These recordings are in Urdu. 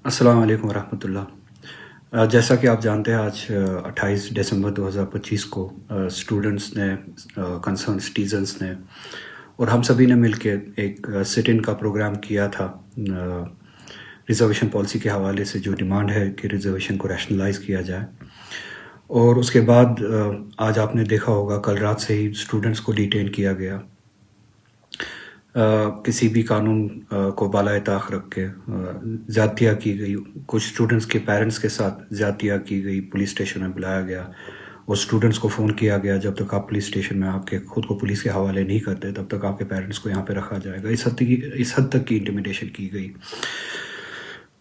السلام علیکم ورحمۃ اللہ۔ جیسا کہ آپ جانتے ہیں، آج 28 دسمبر 2025 کو اسٹوڈنٹس نے، کنسرن سٹیزنس نے اور ہم سبھی نے مل کے ایک سٹ ان کا پروگرام کیا تھا ریزرویشن پالیسی کے حوالے سے، جو ڈیمانڈ ہے کہ ریزرویشن کو ریشنلائز کیا جائے۔ اور اس کے بعد آج آپ نے دیکھا ہوگا کل رات سے ہی اسٹوڈنٹس کو ڈیٹین کیا گیا، کسی بھی قانون کو بالائے طاق رکھ کے زیادتیاں کی گئی، کچھ اسٹوڈنٹس کے پیرنٹس کے ساتھ زیادتیاں کی گئی، پولیس اسٹیشن میں بلایا گیا اور اسٹوڈنٹس کو فون کیا گیا جب تک آپ پولیس اسٹیشن میں آپ کے خود کو پولیس کے حوالے نہیں کرتے تب تک آپ کے پیرنٹس کو یہاں پہ رکھا جائے گا۔ اس حد تک کی انٹیمیڈیشن کی گئی۔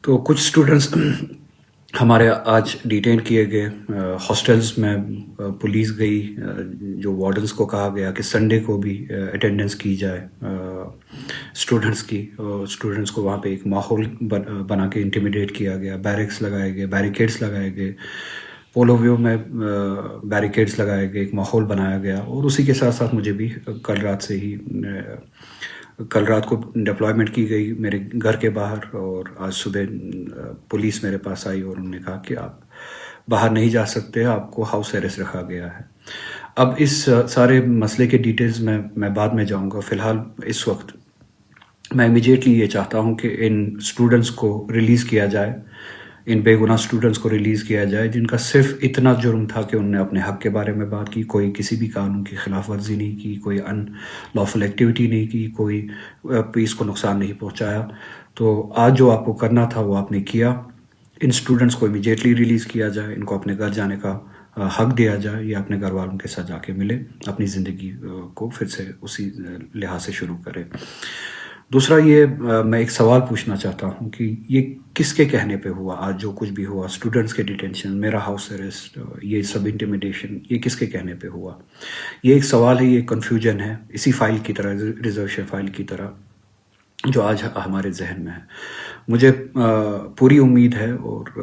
تو کچھ اسٹوڈنٹس ہمارے آج ڈیٹین کیے گئے، ہاسٹلز میں پولیس گئی، جو وارڈنس کو کہا گیا کہ سنڈے کو بھی اٹینڈنس کی جائے اسٹوڈنٹس کی، اور اسٹوڈنٹس کو وہاں پہ ایک ماحول بنا کے انٹیمیڈیٹ کیا گیا، بیرکس لگائے گئے، بیریکیڈس لگائے گئے، پولو ویو میں بیریکیڈس لگائے گئے، ایک ماحول بنایا گیا۔ اور اسی کے ساتھ ساتھ مجھے بھی کل رات کو ڈپلائمنٹ کی گئی میرے گھر کے باہر، اور آج صبح پولیس میرے پاس آئی اور انہوں نے کہا کہ آپ باہر نہیں جا سکتے، آپ کو ہاؤس اریسٹ رکھا گیا ہے۔ اب اس سارے مسئلے کے ڈیٹیلز میں بعد میں جاؤں گا۔ فی الحال اس وقت میں امیجیٹلی یہ چاہتا ہوں کہ ان اسٹوڈنٹس کو ریلیز کیا جائے، ان بے گناہ اسٹوڈنٹس کو ریلیز کیا جائے جن کا صرف اتنا جرم تھا کہ انہوں نے اپنے حق کے بارے میں بات کی، کوئی کسی بھی قانون کی خلاف ورزی نہیں کی، کوئی ان لافل ایکٹیویٹی نہیں کی، کوئی پیس کو نقصان نہیں پہنچایا۔ تو آج جو آپ کو کرنا تھا وہ آپ نے کیا۔ ان اسٹوڈنٹس کو امیجیٹلی ریلیز کیا جائے، ان کو اپنے گھر جانے کا حق دیا جائے، یا اپنے گھر والوں کے ساتھ جا کے ملے، اپنی زندگی کو پھر سے اسی لحاظ سے شروع کرے۔ دوسرا یہ میں ایک سوال پوچھنا چاہتا ہوں کہ یہ کس کے کہنے پہ ہوا؟ آج جو کچھ بھی ہوا، اسٹوڈنٹس کے ڈیٹینشن، میرا ہاؤس اریسٹ، یہ سب انٹیمیڈیشن، یہ کس کے کہنے پہ ہوا؟ یہ ایک سوال ہے، یہ کنفیوژن ہے، اسی فائل کی طرح، ریزرویشن فائل کی طرح جو آج ہمارے ذہن میں ہے۔ مجھے پوری امید ہے اور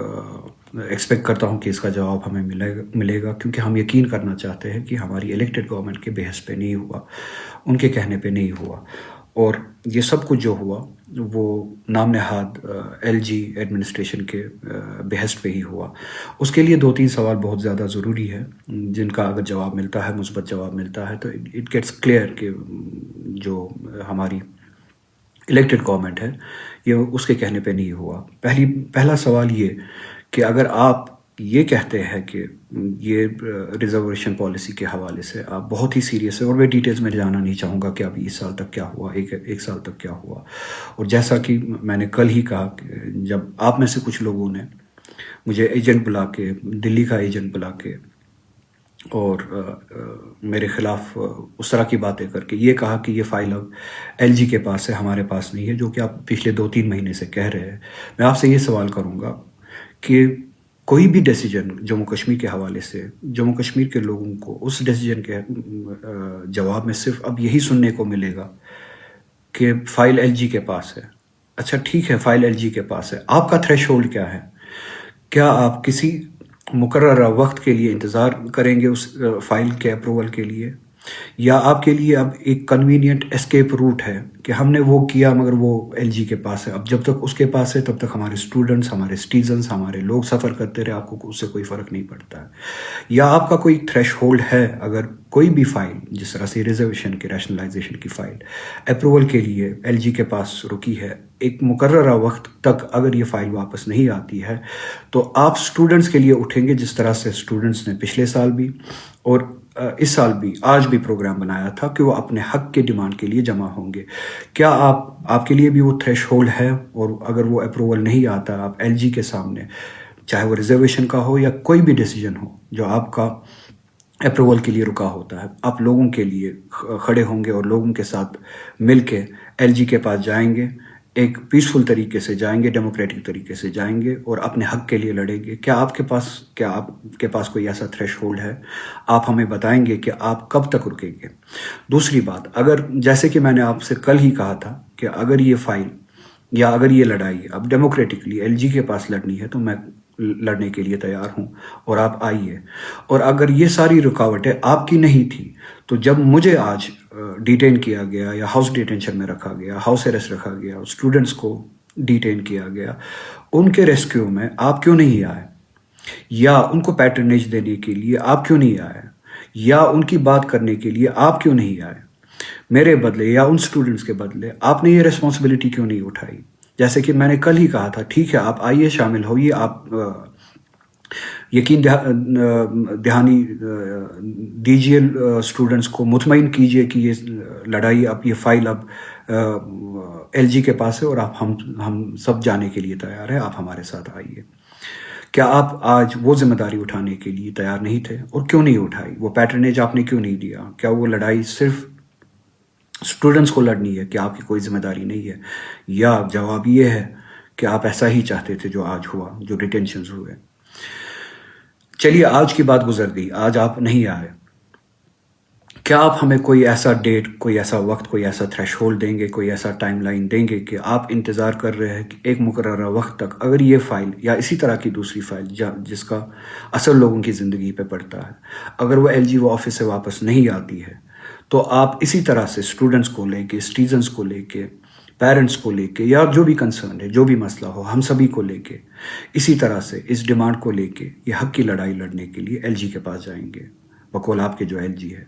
ایکسپیکٹ کرتا ہوں کہ اس کا جواب ہمیں ملے گا، کیونکہ ہم یقین کرنا چاہتے ہیں کہ ہماری الیکٹڈ گورنمنٹ کے بحث پہ نہیں ہوا، ان کے کہنے پہ نہیں ہوا۔ اور یہ سب کچھ جو ہوا وہ نام نہاد ایل جی ایڈمنسٹریشن کے بحث پہ ہی ہوا۔ اس کے لیے 2-3 سوال بہت زیادہ ضروری ہے، جن کا اگر جواب ملتا ہے، مثبت جواب ملتا ہے، تو اٹ گیٹس کلیئر کہ جو ہماری الیکٹڈ گورنمنٹ ہے یہ اس کے کہنے پہ نہیں ہوا۔ پہلا سوال یہ کہ اگر آپ یہ کہتے ہیں کہ یہ ریزرویشن پالیسی کے حوالے سے آپ بہت ہی سیریس ہے، اور میں ڈیٹیلز میں جانا نہیں چاہوں گا کہ ابھی اس سال تک کیا ہوا، ایک سال تک کیا ہوا۔ اور جیسا کہ میں نے کل ہی کہا کہ جب آپ میں سے کچھ لوگوں نے مجھے ایجنٹ بلا کے، دلی کا ایجنٹ بلا کے، اور میرے خلاف اس طرح کی باتیں کر کے یہ کہا کہ یہ فائل اب ایل جی کے پاس ہے، ہمارے پاس نہیں ہے، جو کہ آپ پچھلے 2-3 مہینے سے کہہ رہے ہیں، میں آپ سے یہ سوال کروں گا کہ کوئی بھی ڈیسیجن جموں کشمیر کے حوالے سے، جموں کشمیر کے لوگوں کو اس ڈیسیجن کے جواب میں صرف اب یہی سننے کو ملے گا کہ فائل ایل جی کے پاس ہے۔ اچھا ٹھیک ہے، فائل ایل جی کے پاس ہے، آپ کا تھریش ہولڈ کیا ہے؟ کیا آپ کسی مقررہ وقت کے لیے انتظار کریں گے اس فائل کے اپروول کے لیے، یا آپ کے لیے اب ایک کنوینئنٹ اسکیپ روٹ ہے کہ ہم نے وہ کیا مگر وہ ایل جی کے پاس ہے، اب جب تک اس کے پاس ہے تب تک ہمارے اسٹوڈنٹس، ہمارے سٹیزنس، ہمارے لوگ سفر کرتے رہے، آپ کو اس سے کوئی فرق نہیں پڑتا ہے؟ یا آپ کا کوئی تھریش ہولڈ ہے، اگر کوئی بھی فائل جس طرح سے ریزرویشن کے ریشنلائزیشن کی فائل اپروول کے لیے ایل جی کے پاس رکی ہے، ایک مقررہ وقت تک اگر یہ فائل واپس نہیں آتی ہے تو آپ اسٹوڈنٹس کے لیے اٹھیں گے، جس طرح سے اسٹوڈنٹس نے پچھلے سال بھی اور اس سال بھی، آج بھی پروگرام بنایا تھا کہ وہ اپنے حق کے ڈیمانڈ کے لیے جمع ہوں گے؟ کیا آپ کے لیے بھی وہ تھریش ہولڈ ہے؟ اور اگر وہ اپروول نہیں آتا، آپ ایل جی کے سامنے، چاہے وہ ریزرویشن کا ہو یا کوئی بھی ڈیسیجن ہو جو آپ کا اپروول کے لیے رکا ہوتا ہے، آپ لوگوں کے لیے کھڑے ہوں گے اور لوگوں کے ساتھ مل کے ایل جی کے پاس جائیں گے، ایک پیسفل طریقے سے جائیں گے، ڈیموکریٹک طریقے سے جائیں گے اور اپنے حق کے لیے لڑیں گے؟ کیا آپ کے پاس کوئی ایسا تھریش ہولڈ ہے؟ آپ ہمیں بتائیں گے کہ آپ کب تک رکیں گے؟ دوسری بات، اگر جیسے کہ میں نے آپ سے کل ہی کہا تھا کہ اگر یہ فائل یا اگر یہ لڑائی اب ڈیموکریٹکلی ایل جی کے پاس لڑنی ہے تو میں لڑنے کے لیے تیار ہوں، اور آپ آئیے۔ اور اگر یہ ساری رکاوٹیں آپ کی نہیں تھی تو جب مجھے آج ڈیٹین کیا گیا یا ہاؤس ڈیٹینشن میں رکھا گیا، ہاؤس اریسٹ رکھا گیا، اسٹوڈنٹس کو ڈیٹین کیا گیا، ان کے ریسکیو میں آپ کیوں نہیں آئے؟ یا ان کو پیٹرنیج دینے کے لیے آپ کیوں نہیں آئے؟ یا ان کی بات کرنے کے لیے آپ کیوں نہیں آئے؟ میرے بدلے یا ان سٹوڈنٹس کے بدلے آپ نے یہ ریسپانسبلٹی کیوں نہیں اٹھائی؟ جیسے کہ میں نے کل ہی کہا تھا، ٹھیک ہے آپ آئیے، شامل ہوئیے، آپ یقین دہانی دیجیے اسٹوڈنٹس کو، مطمئن کیجیے کہ یہ لڑائی، اب یہ فائل اب ایل جی کے پاس ہے اور آپ ہم سب جانے کے لیے تیار ہیں، آپ ہمارے ساتھ آئیے۔ کیا آپ آج وہ ذمہ داری اٹھانے کے لیے تیار نہیں تھے؟ اور کیوں نہیں اٹھائی؟ وہ پیٹرنیج آپ نے کیوں نہیں دیا؟ کیا وہ لڑائی صرف اسٹوڈنٹس کو لڑنی ہے کہ آپ کی کوئی ذمہ داری نہیں ہے؟ یا جواب یہ ہے کہ آپ ایسا ہی چاہتے تھے جو آج ہوا، جو ڈیٹینشنز ہوئے؟ چلیے آج کی بات گزر گئی، آج آپ نہیں آئے، کیا آپ ہمیں کوئی ایسا ڈیٹ، کوئی ایسا وقت، کوئی ایسا تھریش ہولڈ دیں گے، کوئی ایسا ٹائم لائن دیں گے کہ آپ انتظار کر رہے ہیں کہ ایک مقررہ وقت تک اگر یہ فائل یا اسی طرح کی دوسری فائل جس کا اثر لوگوں کی زندگی پہ پڑتا ہے، اگر وہ ایل جی وہ آفس سے واپس نہیں آتی ہے، تو آپ اسی طرح سے اسٹوڈنٹس کو لے کے، سٹیزنس کو لے کے، پیرنٹس کو لے کے، یا جو بھی کنسرن ہے، جو بھی مسئلہ ہو، ہم سبھی کو لے کے اسی طرح سے اس ڈیمانڈ کو لے کے یہ حق کی لڑائی لڑنے کے لیے ایل جی کے پاس جائیں گے، بقول آپ کے جو ایل جی ہے،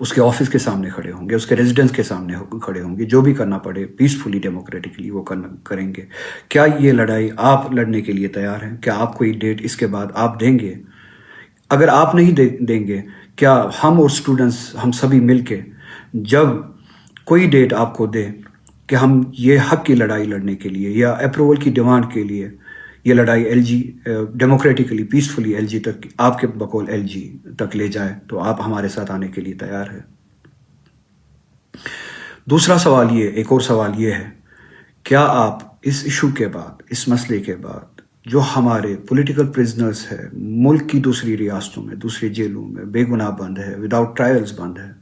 اس کے آفس کے سامنے کھڑے ہوں گے، اس کے ریزیڈنس کے سامنے کھڑے ہوں گے، جو بھی کرنا پڑے پیسفلی، ڈیموکریٹکلی وہ کریں گے۔ کیا یہ لڑائی آپ لڑنے کے لیے تیار ہیں؟ کیا آپ کوئی ڈیٹ اس کے بعد آپ دیں گے؟ اگر آپ نہیں دیں گے، کیا ہم اور اسٹوڈنٹس، ہم سبھی مل کے جب کوئی ڈیٹ آپ کو دے کہ ہم یہ حق کی لڑائی لڑنے کے لیے یا اپروول کی ڈیمانڈ کے لیے یہ لڑائی L G democratically, peacefully L G تک، آپ کے بقول ایل جی تک لے جائے، تو آپ ہمارے ساتھ آنے کے لیے تیار ہے؟ دوسرا سوال یہ، ایک اور سوال یہ ہے، کیا آپ اس ایشو کے بعد، اس مسئلے کے بعد، جو ہمارے پولیٹیکل پرزنرز ہے، ملک کی دوسری ریاستوں میں، دوسری جیلوں میں بے گناہ بند ہے، وداؤٹ ٹرائلز بند ہے،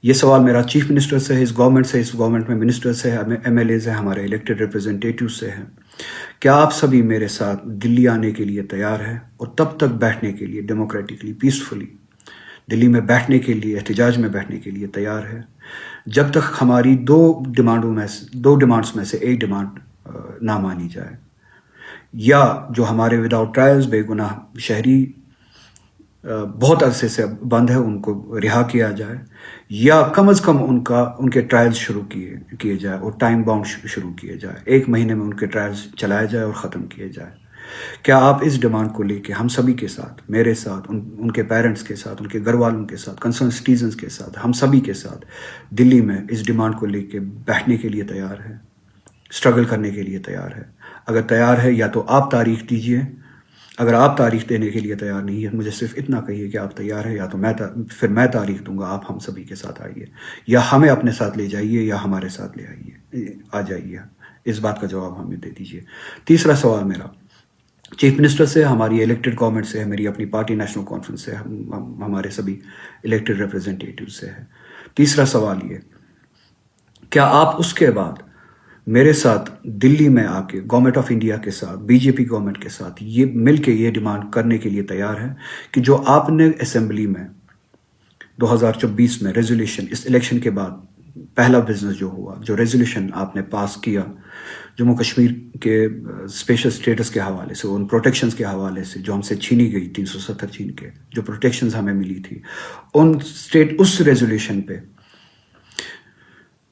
یہ سوال میرا چیف منسٹر سے ہے، اس گورنمنٹ میں منسٹر سے ہے، ایم ایل ایز ہیں، ہمارے الیکٹڈ ریپرزنٹیٹیو سے ہے، کیا آپ سبھی میرے ساتھ دلی آنے کے لیے تیار ہیں اور تب تک بیٹھنے کے لیے ڈیموکریٹکلی، پیسفلی دلی میں بیٹھنے کے لیے، احتجاج میں بیٹھنے کے لیے تیار ہے، جب تک ہماری دو ڈیمانڈس میں سے ایک ڈیمانڈ نہ مانی جائے، یا جو ہمارے وداؤٹ ٹرائلز بے گناہ شہری بہت عرصے سے بند ہے ان کو رہا کیا جائے، یا کم از کم ان کے ٹرائلز شروع کیے جائے اور ٹائم باؤنڈ شروع کیے جائے، 1 مہینے میں ان کے ٹرائلز چلائے جائے اور ختم کیے جائے۔ کیا آپ اس ڈیمانڈ کو لے کے ہم سبھی کے ساتھ، میرے ساتھ، ان کے پیرنٹس کے ساتھ، ان کے گھر والوں کے ساتھ، کنسرن سٹیزنز کے ساتھ، ہم سبھی کے ساتھ دلی میں اس ڈیمانڈ کو لے کے بیٹھنے کے لیے تیار ہے، اسٹرگل کرنے کے لیے تیار ہے؟ اگر تیار ہے، یا تو آپ تاریخ دیجئے، اگر آپ تاریخ دینے کے لیے تیار نہیں ہے، مجھے صرف اتنا کہیے کہ آپ تیار ہیں، یا تو پھر میں تاریخ دوں گا، آپ ہم سبھی کے ساتھ آئیے، یا ہمیں اپنے ساتھ لے جائیے، یا ہمارے ساتھ لے آ جائیے، اس بات کا جواب ہمیں دے دیجیے۔ تیسرا سوال میرا چیف منسٹر سے، ہماری الیکٹڈ گورنمنٹ سے ہے، میری اپنی پارٹی نیشنل کانفرنس سے، ہمارے سبھی الیکٹڈ ریپرزنٹیٹیو سے ہے۔ تیسرا سوال یہ، کیا آپ اس کے بعد میرے ساتھ دلی میں آ کے گورنمنٹ آف انڈیا کے ساتھ، بی جے پی گورنمنٹ کے ساتھ یہ مل کے یہ ڈیمانڈ کرنے کے لیے تیار ہیں کہ جو آپ نے اسمبلی میں 2024 میں ریزولوشن، اس الیکشن کے بعد پہلا بزنس جو ہوا، جو ریزولوشن آپ نے پاس کیا جموں کشمیر کے اسپیشل اسٹیٹس کے حوالے سے، ان پروٹیکشنز کے حوالے سے جو ہم سے چھینی گئی، 370 چھین کے جو پروٹیکشنز ہمیں ملی تھی، اس ریزولوشن پہ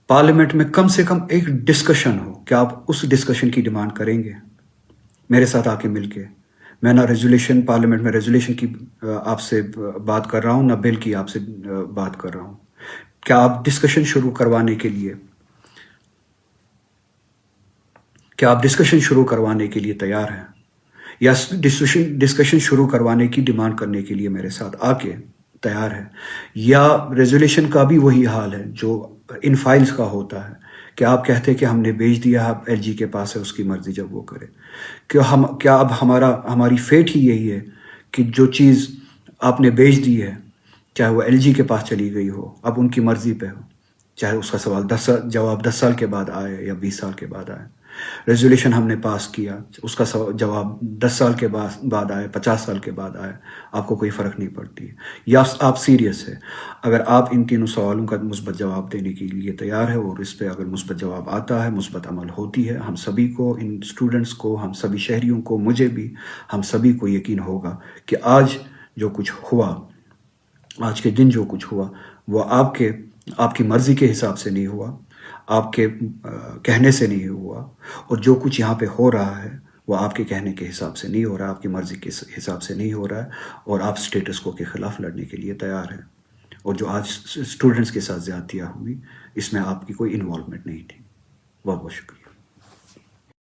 پارلیمنٹ میں کم سے کم ایک ڈسکشن ہو، کیا آپ اس ڈسکشن کی ڈیمانڈ کریں گے میرے ساتھ آ کے مل کے؟ میں نہ ریزولوشن، پارلیمنٹ میں ریزولوشن کی آپ سے بات کر رہا ہوں، نہ بل کی آپ سے بات کر رہا ہوں۔ کیا آپ ڈسکشن شروع کروانے کے لیے، تیار ہیں، یا ڈسکشن شروع کروانے کی ڈیمانڈ کرنے کے لیے میرے ساتھ آ کے تیار ہے؟ یا ریزولوشن کا بھی وہی حال ہے جو ان فائلز کا ہوتا ہے کہ آپ کہتے ہیں کہ ہم نے بھیج دیا، اب ایل جی کے پاس ہے، اس کی مرضی جب وہ کرے؟ کیا اب ہماری فیٹ ہی یہی ہے کہ جو چیز آپ نے بھیج دی ہے، چاہے وہ ایل جی کے پاس چلی گئی ہو، اب ان کی مرضی پہ ہو، چاہے اس کا جواب 10 سال کے بعد آئے یا 20 سال کے بعد آئے؟ ریزولیوشن ہم نے پاس کیا، اس کا جواب 10 سال کے بعد آئے، 50 سال کے بعد آئے، آپ کو کوئی فرق نہیں پڑتی ہے، یا آپ سیریس ہے؟ اگر آپ ان تینوں سوالوں کا مثبت جواب دینے کے لیے تیار ہے اور اس پہ اگر مثبت جواب آتا ہے، مثبت عمل ہوتی ہے، ہم سبھی کو، ان اسٹوڈنٹس کو، ہم سبھی شہریوں کو، مجھے بھی، ہم سبھی کو یقین ہوگا کہ آج جو کچھ ہوا، آج کے دن جو کچھ ہوا، وہ آپ کی مرضی کے حساب سے نہیں ہوا، آپ کے کہنے سے نہیں ہوا، اور جو کچھ یہاں پہ ہو رہا ہے وہ آپ کے کہنے کے حساب سے نہیں ہو رہا، آپ کی مرضی کے حساب سے نہیں ہو رہا ہے، اور آپ اسٹیٹس کو کے خلاف لڑنے کے لیے تیار ہیں۔ اور جو آج اسٹوڈنٹس کے ساتھ زیادتیاں ہوئی، اس میں آپ کی کوئی انوالومنٹ نہیں تھی۔ بہت بہت شکریہ۔